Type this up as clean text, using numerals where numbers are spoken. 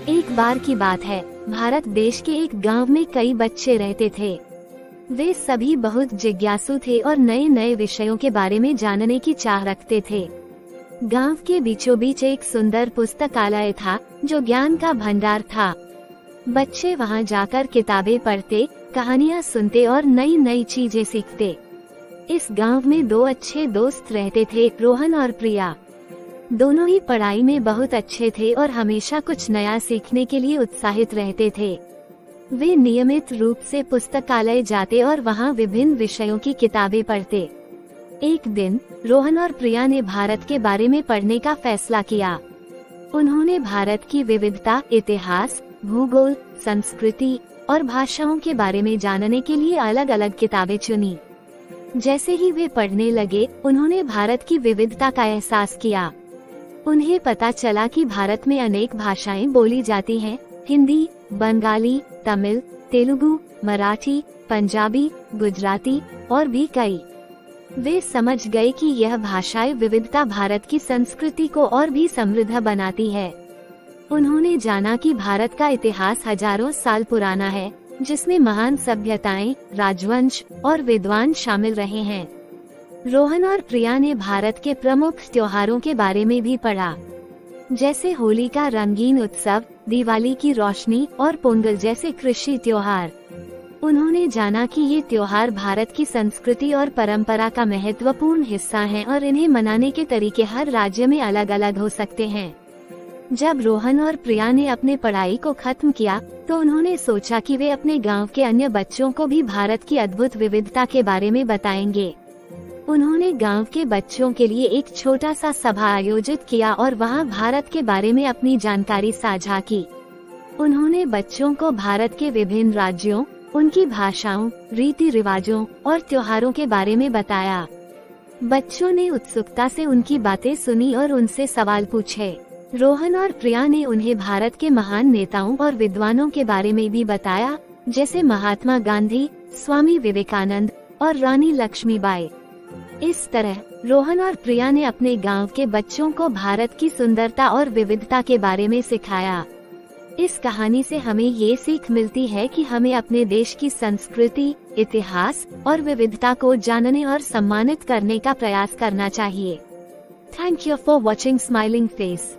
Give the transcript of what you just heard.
एक बार की बात है, भारत देश के एक गांव में कई बच्चे रहते थे। वे सभी बहुत जिज्ञासु थे और नए नए विषयों के बारे में जानने की चाह रखते थे। गांव के बीचों बीच एक सुंदर पुस्तकालय था, जो ज्ञान का भंडार था। बच्चे वहां जाकर किताबें पढ़ते, कहानियां सुनते और नई नई चीजें सीखते। इस गांव में दो अच्छे दोस्त रहते थे, रोहन और प्रिया। दोनों ही पढ़ाई में बहुत अच्छे थे और हमेशा कुछ नया सीखने के लिए उत्साहित रहते थे। वे नियमित रूप से पुस्तकालय जाते और वहां विभिन्न विषयों की किताबें पढ़ते। एक दिन रोहन और प्रिया ने भारत के बारे में पढ़ने का फैसला किया। उन्होंने भारत की विविधता, इतिहास, भूगोल, संस्कृति और भाषाओं के बारे में जानने के लिए अलग अलग किताबें चुनी। जैसे ही वे पढ़ने लगे, उन्होंने भारत की विविधता का एहसास किया। उन्हें पता चला कि भारत में अनेक भाषाएं बोली जाती हैं, हिंदी, बंगाली, तमिल, तेलुगु, मराठी, पंजाबी, गुजराती और भी कई। वे समझ गए कि यह भाषाई विविधता भारत की संस्कृति को और भी समृद्ध बनाती है। उन्होंने जाना कि भारत का इतिहास हजारों साल पुराना है, जिसमें महान सभ्यताएं, राजवंश और विद्वान शामिल रहे हैं। रोहन और प्रिया ने भारत के प्रमुख त्योहारों के बारे में भी पढ़ा, जैसे होली का रंगीन उत्सव, दिवाली की रोशनी और पोंगल जैसे कृषि त्योहार। उन्होंने जाना कि ये त्योहार भारत की संस्कृति और परंपरा का महत्वपूर्ण हिस्सा हैं और इन्हें मनाने के तरीके हर राज्य में अलग अलग हो सकते हैं। जब रोहन और प्रिया ने अपने पढ़ाई को खत्म किया, तो उन्होंने सोचा कि वे अपने गांव के अन्य बच्चों को भी भारत की अद्भुत विविधता के बारे में बताएंगे। उन्होंने गांव के बच्चों के लिए एक छोटा सा सभा आयोजित किया और वहां भारत के बारे में अपनी जानकारी साझा की। उन्होंने बच्चों को भारत के विभिन्न राज्यों, उनकी भाषाओं, रीति रिवाजों और त्योहारों के बारे में बताया। बच्चों ने उत्सुकता से उनकी बातें सुनी और उनसे सवाल पूछे। रोहन और प्रिया ने उन्हें भारत के महान नेताओं और विद्वानों के बारे में भी बताया, जैसे महात्मा गांधी, स्वामी विवेकानंद और रानी लक्ष्मीबाई। इस तरह रोहन और प्रिया ने अपने गांव के बच्चों को भारत की सुंदरता और विविधता के बारे में सिखाया। इस कहानी से हमें ये सीख मिलती है कि हमें अपने देश की संस्कृति, इतिहास और विविधता को जानने और सम्मानित करने का प्रयास करना चाहिए। Thank you for watching smiling face.